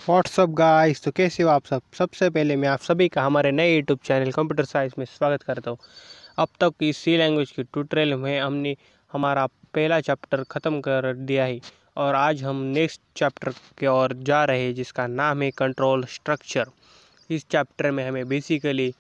WhatsApp guys, तो कैसे हो आप सब। सबसे पहले मैं आप सभी का हमारे नए यूट्यूब चैनल कंप्यूटर साइंस में स्वागत करता हूं। अब तक इस सी लैंग्वेज के ट्यूटोरियल में हमने हमारा पहला चैप्टर ख़त्म कर दिया है और आज हम नेक्स्ट चैप्टर की ओर जा रहे हैं जिसका नाम है कंट्रोल स्ट्रक्चर। इस चैप्टर में हमें बेसिकली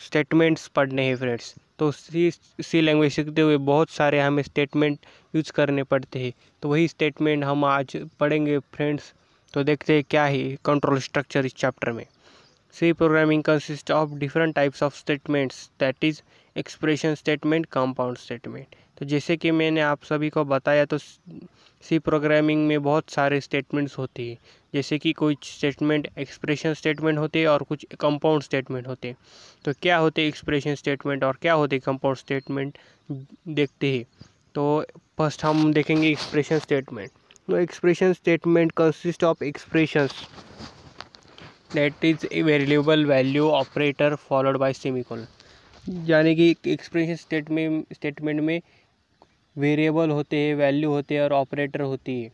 स्टेटमेंट्स पढ़ने हैं फ्रेंड्स। तो सी लैंग्वेज सीखते हुए बहुत सारे हमें स्टेटमेंट यूज करने पड़ते हैं, तो वही स्टेटमेंट हम आज पढ़ेंगे फ्रेंड्स। तो देखते हैं क्या है कंट्रोल स्ट्रक्चर इस चैप्टर में। C programming consist of different types of statements, that is expression statement, compound statement. तो जैसे कि मैंने आप सभी को बताया, तो सी प्रोग्रामिंग में बहुत सारे स्टेटमेंट्स होते हैं। जैसे कि कुछ स्टेटमेंट एक्सप्रेशन स्टेटमेंट होते हैं और कुछ कंपाउंड स्टेटमेंट होते हैं। तो क्या होते हैं एक्सप्रेशन स्टेटमेंट और क्या होते हैं कंपाउंड स्टेटमेंट, देखते हैं। तो फर्स्ट हम देखेंगे एक्सप्रेशन स्टेटमेंट। तो expression statement consist of expressions that is a variable value operator followed by semicolon. यानी कि एक्सप्रेशन स्टेटमेंट में वेरिएबल होते हैं, वैल्यू होते हैं और ऑपरेटर होती है।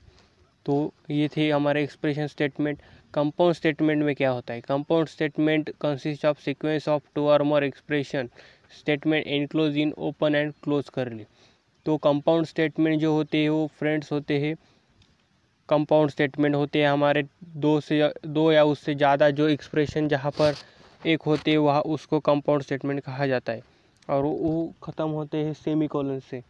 तो ये थे हमारे एक्सप्रेशन स्टेटमेंट। कंपाउंड स्टेटमेंट में क्या होता है? Compound statement consist of sequence of two और more expression statement enclose in open and close curly. तो कंपाउंड स्टेटमेंट जो होते हैं वो फ्रेंड्स होते हैं, कंपाउंड स्टेटमेंट होते हैं हमारे दो या उससे ज़्यादा जो एक्सप्रेशन जहाँ पर एक होते हैं वहाँ उसको कंपाउंड स्टेटमेंट कहा जाता है। और वो ख़त्म होते हैं सेमीकोलन से।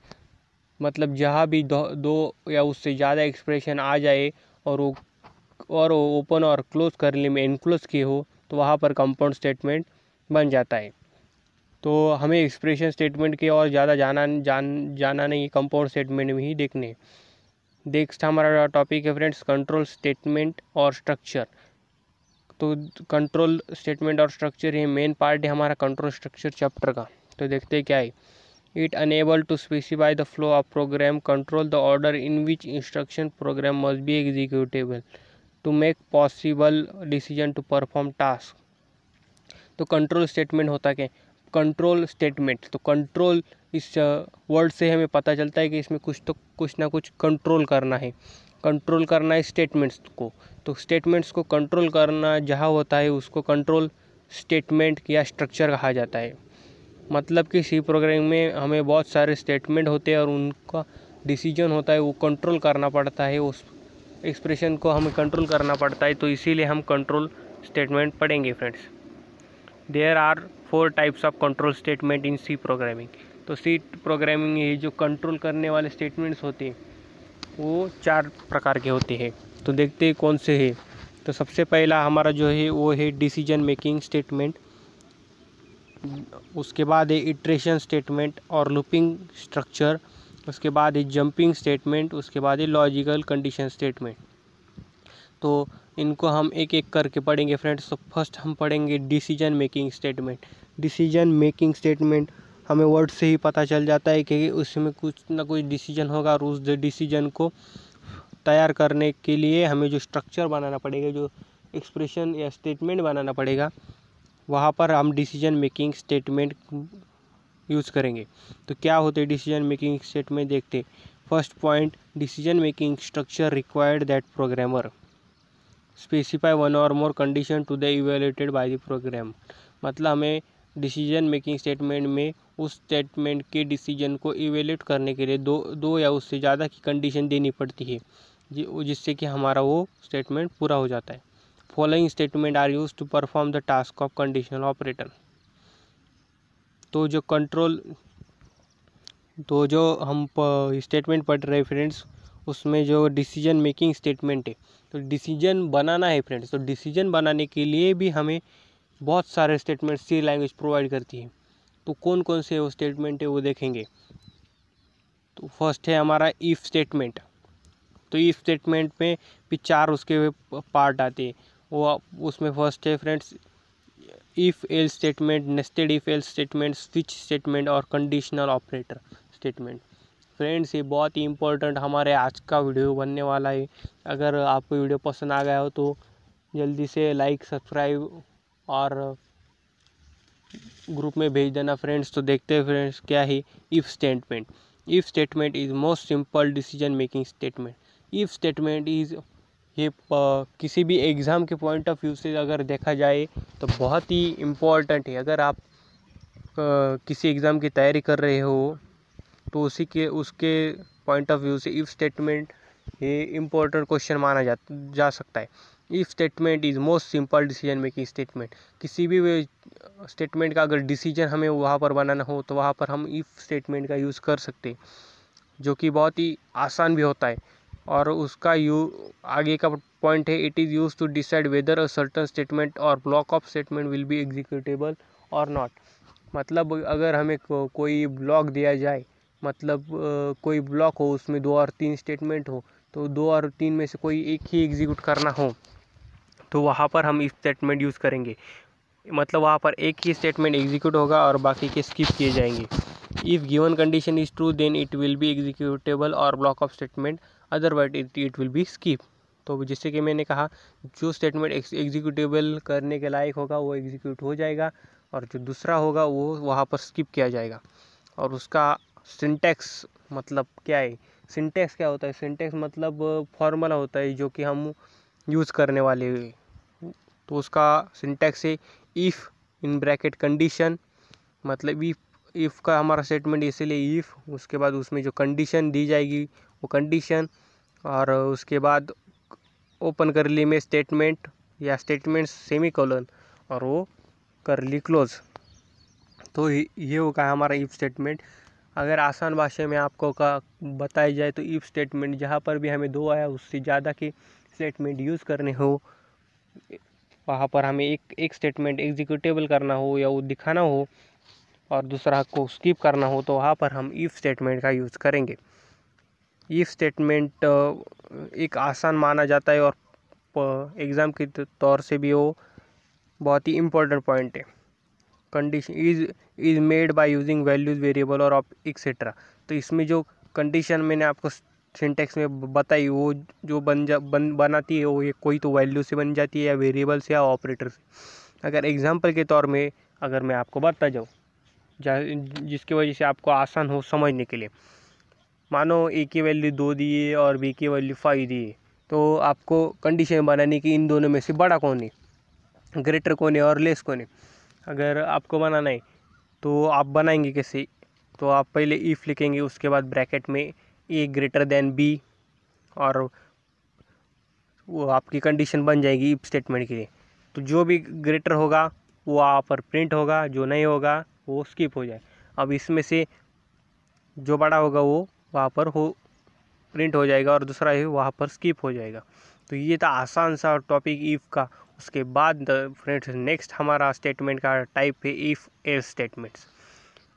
मतलब जहाँ भी दो या उससे ज़्यादा एक्सप्रेशन आ जाए और वो ओपन और क्लोज करली में इनक्लोज किए हो, तो वहाँ पर कंपाउंड स्टेटमेंट बन जाता है। तो हमें एक्सप्रेशन स्टेटमेंट की और ज़्यादा जाना नहीं, कंपाउंड स्टेटमेंट में ही देखने। नेक्स्ट हमारा टॉपिक है फ्रेंड्स कंट्रोल स्टेटमेंट और स्ट्रक्चर। तो कंट्रोल स्टेटमेंट और स्ट्रक्चर ये मेन पार्ट है हमारा कंट्रोल स्ट्रक्चर चैप्टर का। तो देखते हैं क्या है। It unable to specify the flow of program, control the order in which instruction program must be executable to make possible decision to perform task। तो कंट्रोल स्टेटमेंट होता क्या? कंट्रोल स्टेटमेंट, तो कंट्रोल इस वर्ड से हमें पता चलता है कि इसमें कुछ ना कुछ कंट्रोल करना है। कंट्रोल करना है स्टेटमेंट्स को। तो स्टेटमेंट्स को कंट्रोल करना जहाँ होता है उसको कंट्रोल स्टेटमेंट या स्ट्रक्चर कहा जाता है। मतलब कि सी प्रोग्रामिंग में हमें बहुत सारे स्टेटमेंट होते हैं और उनका डिसीजन होता है, वो कंट्रोल करना पड़ता है, उस एक्सप्रेशन को हमें कंट्रोल करना पड़ता है। तो इसीलिए हम कंट्रोल स्टेटमेंट पढ़ेंगे friends. There are 4 types of control statement in C programming. तो सी प्रोग्रामिंग ये जो कंट्रोल करने वाले स्टेटमेंट्स होते हैं वो 4 प्रकार के होते हैं। तो देखते हैं कौन से हैं। तो सबसे पहला हमारा जो है वो है डिसीजन मेकिंग स्टेटमेंट। उसके बाद है इटरेशन स्टेटमेंट और लूपिंग स्ट्रक्चर। उसके बाद है जंपिंग स्टेटमेंट। उसके बाद है लॉजिकल कंडीशन स्टेटमेंट। तो इनको हम एक एक करके पढ़ेंगे फ्रेंड्स। तो फर्स्ट हम पढ़ेंगे decision making statement. Decision making statement हमें वर्ड से ही पता चल जाता है कि उसमें कुछ ना कुछ डिसीजन होगा और उस डिसीजन को तैयार करने के लिए हमें जो स्ट्रक्चर बनाना पड़ेगा, जो एक्सप्रेशन या स्टेटमेंट बनाना पड़ेगा, वहाँ पर हम डिसीजन मेकिंग स्टेटमेंट यूज़ करेंगे। तो क्या होते हैं डिसीजन मेकिंग स्टेटमेंट, देखते। First point, decision making structure required that programmer specify one और more condition to the evaluated by the program. मतलब हमें डिसीजन मेकिंग स्टेटमेंट में उस स्टेटमेंट के डिसीजन को इवेल्युएट करने के लिए दो या उससे ज़्यादा की कंडीशन देनी पड़ती है, जिससे कि हमारा वो स्टेटमेंट पूरा हो जाता है। Following statement are use to perform the task of conditional operator. तो जो हम स्टेटमेंट पढ़ रहे हैं फ्रेंड्स, उसमें जो डिसीजन मेकिंग स्टेटमेंट है, तो डिसीजन बनाना है फ्रेंड्स। तो डिसीजन बनाने के लिए भी हमें बहुत सारे स्टेटमेंट सी लैंग्वेज प्रोवाइड करती है। तो कौन कौन से वो स्टेटमेंट है वो देखेंगे। तो फर्स्ट है हमारा इफ़ स्टेटमेंट। तो इफ़ स्टेटमेंट में भी 4 उसके पार्ट आते हैं। वो उसमें फर्स्ट है friends if else statement, nested if else statement, switch statement और कंडीशनल ऑपरेटर स्टेटमेंट। फ्रेंड्स ये बहुत ही इंपॉर्टेंट हमारे आज का वीडियो बनने वाला है। अगर आपको वीडियो पसंद आ गया हो तो जल्दी से लाइक, सब्सक्राइब और ग्रुप में भेज देना फ्रेंड्स। तो देखते हैं फ्रेंड्स क्या है if statement. If statement is most simple decision making statement. If statement is ये किसी भी एग्ज़ाम के पॉइंट ऑफ व्यू से अगर देखा जाए तो बहुत ही इम्पोर्टेंट है। अगर आप किसी एग्ज़ाम की तैयारी कर रहे हो तो उसके पॉइंट ऑफ व्यू से इफ़ स्टेटमेंट ये इम्पोर्टेंट क्वेश्चन माना जा सकता है। If statement is most simple decision making statement. किसी भी स्टेटमेंट का अगर डिसीजन हमें वहाँ पर बनाना हो तो वहाँ पर हम इफ़ स्टेटमेंट का यूज़ कर सकते हैं, जो कि बहुत ही आसान भी होता है। और उसका आगे का पॉइंट है, it is use to decide whether a certain statement और block of statement will be executable और नॉट। मतलब अगर हमें कोई ब्लॉक दिया जाए, मतलब कोई ब्लॉक हो, उसमें 2 और 3 स्टेटमेंट हो, तो 2 और 3 में से कोई एक ही एग्जीक्यूट करना हो तो वहाँ पर हम इफ स्टेटमेंट यूज़ करेंगे। मतलब वहाँ पर एक ही स्टेटमेंट एग्जीक्यूट होगा और बाकी के स्किप किए जाएंगे। If given condition is true then it will be executable और block of statement, otherwise it will be skip. तो जैसे कि मैंने कहा, जो स्टेटमेंट एग्जीक्यूटेबल करने के लायक होगा वो एग्जीक्यूट हो जाएगा और जो दूसरा होगा वो वहाँ पर स्किप किया जाएगा। और उसका सिंटैक्स मतलब क्या है, सिंटैक्स क्या होता है? सिंटैक्स मतलब फॉर्मूला होता है जो कि हम यूज़ करने वाले हैं। तो उसका सिंटैक्स है इफ़ इन ब्रैकेट कंडीशन, मतलब इफ़ का हमारा स्टेटमेंट इसीलिए इफ़, उसके बाद उसमें जो कंडीशन दी जाएगी वो कंडीशन, और उसके बाद ओपन करली में स्टेटमेंट या स्टेटमेंट सेमीकोलन और वो करली क्लोज। तो ये होगा हमारा इफ़ स्टेटमेंट। अगर आसान भाषा में आपको बताई जाए तो इफ़ स्टेटमेंट जहाँ पर भी हमें 2 या उससे ज़्यादा के स्टेटमेंट यूज़ करने हो, वहाँ पर हमें एक स्टेटमेंट एग्जीक्यूटेबल करना हो या वो दिखाना हो और दूसरा को स्किप करना हो तो वहाँ पर हम इफ़ स्टेटमेंट का यूज़ करेंगे। इफ़ स्टेटमेंट एक आसान माना जाता है और एग्ज़ाम के तौर से भी वो बहुत ही इम्पोर्टेंट पॉइंट है। Condition is made by using values variable और एक्सेट्रा। तो इसमें जो कंडीशन मैंने आपको सिंटेक्स में बताई वो जो बनाती है वो ये कोई तो वैल्यू से बन जाती है या वेरिएबल से या ऑपरेटर से। अगर एग्जांपल के तौर में अगर मैं आपको बता जाऊँ जिसकी वजह से आपको आसान हो समझने के लिए, मानो ए की वैल्यू 2 दी है और बी की वैल्यू 5 दी है, तो आपको कंडीशन बनाने की इन दोनों में से बड़ा कौन है, ग्रेटर कौन है और लेस कौन है। अगर आपको बनाना है तो आप बनाएंगे कैसे? तो आप पहले इफ़ लिखेंगे, उसके बाद ब्रैकेट में ए ग्रेटर देन बी, और वो आपकी कंडीशन बन जाएगी इफ स्टेटमेंट के लिए। तो जो भी ग्रेटर होगा वो वहाँ पर प्रिंट होगा, जो नहीं होगा वो स्किप हो जाए। अब इसमें से जो बड़ा होगा वो वहाँ पर प्रिंट हो जाएगा और दूसरा है वहाँ पर स्किप हो जाएगा। तो ये था आसान सा टॉपिक इफ़ का। उसके बाद फ्रेंड्स नेक्स्ट हमारा स्टेटमेंट का टाइप है इफ़ एल्स स्टेटमेंट्स।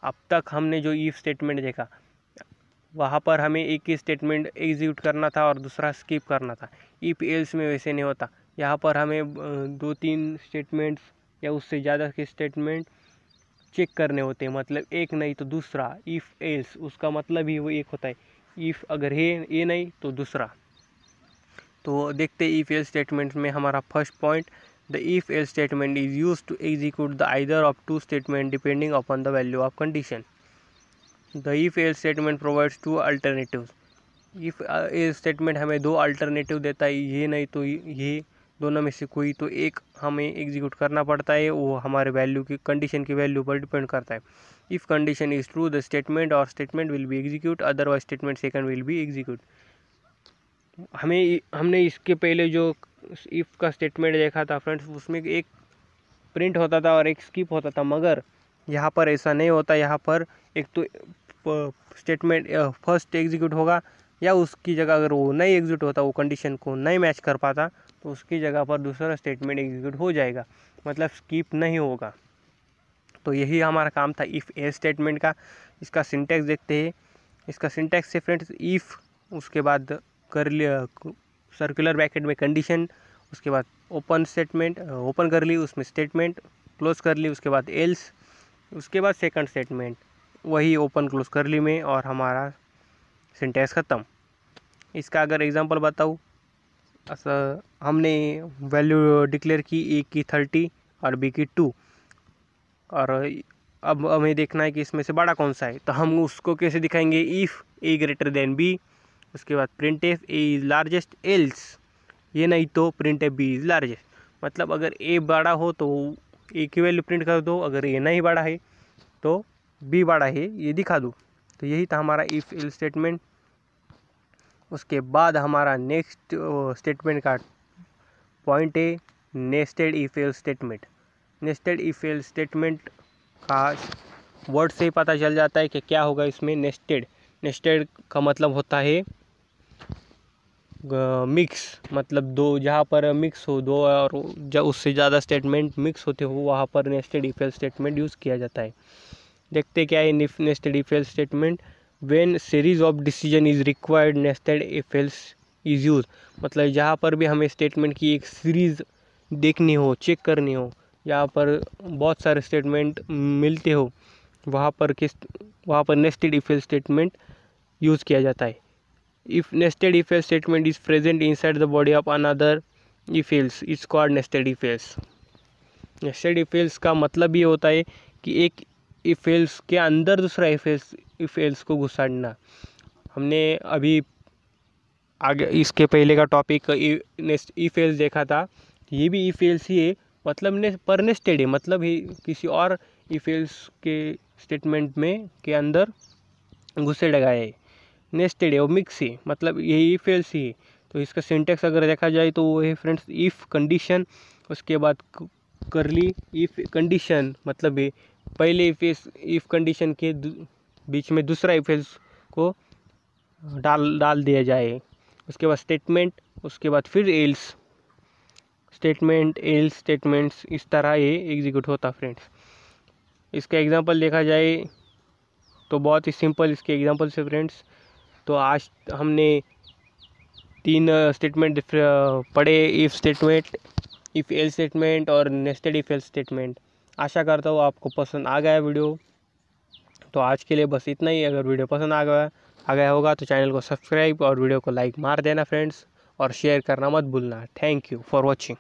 अब तक हमने जो इफ़ स्टेटमेंट देखा वहाँ पर हमें एक ही स्टेटमेंट एग्जीक्यूट करना था और दूसरा स्किप करना था। इफ़ एल्स में वैसे नहीं होता, यहाँ पर हमें 2-3 स्टेटमेंट्स या उससे ज़्यादा के स्टेटमेंट चेक करने होते हैं, मतलब एक नहीं तो दूसरा। इफ़ एल्स उसका मतलब ही वो एक होता है, इफ़ अगर है ये नहीं तो दूसरा। तो देखते इफ़ एल्स स्टेटमेंट में हमारा first point, the if else statement is use to execute the either of 2 statement depending upon the value of condition. The if else statement provides 2 alternatives. If else statement हमें 2 alternative देता है, ये नहीं तो ये, दोनों में से कोई तो एक हमें एग्जीक्यूट करना पड़ता है, वो हमारे वैल्यू की कंडीशन की वैल्यू पर डिपेंड करता है। If condition is true the statement और statement will be execute, otherwise statement second will be execute. हमने इसके पहले जो इफ़ का स्टेटमेंट देखा था फ्रेंड्स, उसमें एक प्रिंट होता था और एक स्किप होता था, मगर यहाँ पर ऐसा नहीं होता। यहाँ पर एक तो स्टेटमेंट फर्स्ट एग्जीक्यूट होगा, या उसकी जगह अगर वो नहीं एग्जीक्यूट होता, वो कंडीशन को नहीं मैच कर पाता, तो उसकी जगह पर दूसरा स्टेटमेंट एग्जीक्यूट हो जाएगा, मतलब स्किप नहीं होगा। तो यही हमारा काम था इफ़ एल्स स्टेटमेंट का। इसका सिंटैक्स देखते हैं। इसका सिंटैक्स से फ्रेंड्स इफ़, उसके बाद करली सर्कुलर ब्रैकेट में कंडीशन, उसके बाद ओपन स्टेटमेंट, ओपन कर ली उसमें स्टेटमेंट, क्लोज कर ली उसके बाद एल्स, उसके बाद सेकंड स्टेटमेंट वही ओपन क्लोज कर ली में, और हमारा सिंटैक्स ख़त्म। इसका अगर एग्जांपल बताऊँ, हमने वैल्यू डिक्लेयर की ए की 30 और बी की 2, और अब हमें देखना है कि इसमें से बड़ा कौन सा है। तो हम उसको कैसे दिखाएंगे? If A greater than B, उसके बाद print F A is largest, else ये नहीं तो print A B is largest, मतलब अगर ए बड़ा हो तो ए की वैल्यू प्रिंट कर दो, अगर ए नहीं बड़ा है तो बी बड़ा है ये दिखा दो। तो यही था हमारा इफ एल्स स्टेटमेंट। उसके बाद हमारा नेक्स्ट स्टेटमेंट का पॉइंट है nested if else statement. Nested if else statement का वर्ड से ही पता चल जाता है कि क्या होगा इसमें। नेस्टेड, नेस्टेड का मतलब होता है मिक्स, मतलब दो, जहाँ पर मिक्स हो दो और जब उससे ज़्यादा स्टेटमेंट मिक्स होते हो वहाँ पर nested if else statement use किया जाता है। देखते क्या है nested if else statement. When series of decision is required nested if else is use, मतलब जहाँ पर भी हमें स्टेटमेंट की एक सीरीज देखनी हो, चेक करनी हो, यहाँ पर बहुत सारे स्टेटमेंट मिलते हो, वहाँ पर nested if else statement use किया जाता है। If nested if else statement is present inside the body of another if else, it's called nested if else। nested if else का मतलब ये होता है कि एक if else के अंदर दूसरा if else को घुसाड़ना। हमने अभी आगे इसके पहले का टॉपिक if else देखा था, ये भी if else ही है, मतलब पर नेस्टेड है, मतलब ही किसी और if else के स्टेटमेंट में के अंदर घुसे लगाए है। नेस्टेड है वो मिक्स है, मतलब यही इफ एल्स ही है। तो इसका सिंटेक्स अगर देखा जाए तो वो है फ्रेंड्स इफ़ कंडीशन, उसके बाद करली इफ़ कंडीशन, मतलब है पहले इफ़ कंडीशन के बीच में दूसरा इफ एल्स को डाल दिया जाए, उसके बाद स्टेटमेंट, उसके बाद फिर एल्स स्टेटमेंट, एल्स स्टेटमेंट्स, इस तरह ये एग्जीक्यूट होता फ्रेंड्स। इसका एग्जांपल देखा जाए तो बहुत ही सिंपल इसके एग्जांपल से फ्रेंड्स। तो आज हमने 3 स्टेटमेंट पढ़े, if statement, if else statement और नेस्टेड इफ एल्स स्टेटमेंट। आशा करता हूँ आपको पसंद आ गया वीडियो। तो आज के लिए बस इतना ही। अगर वीडियो पसंद आ गया होगा तो चैनल को सब्सक्राइब और वीडियो को लाइक मार देना फ्रेंड्स, और शेयर करना मत भूलना। Thank you for watching.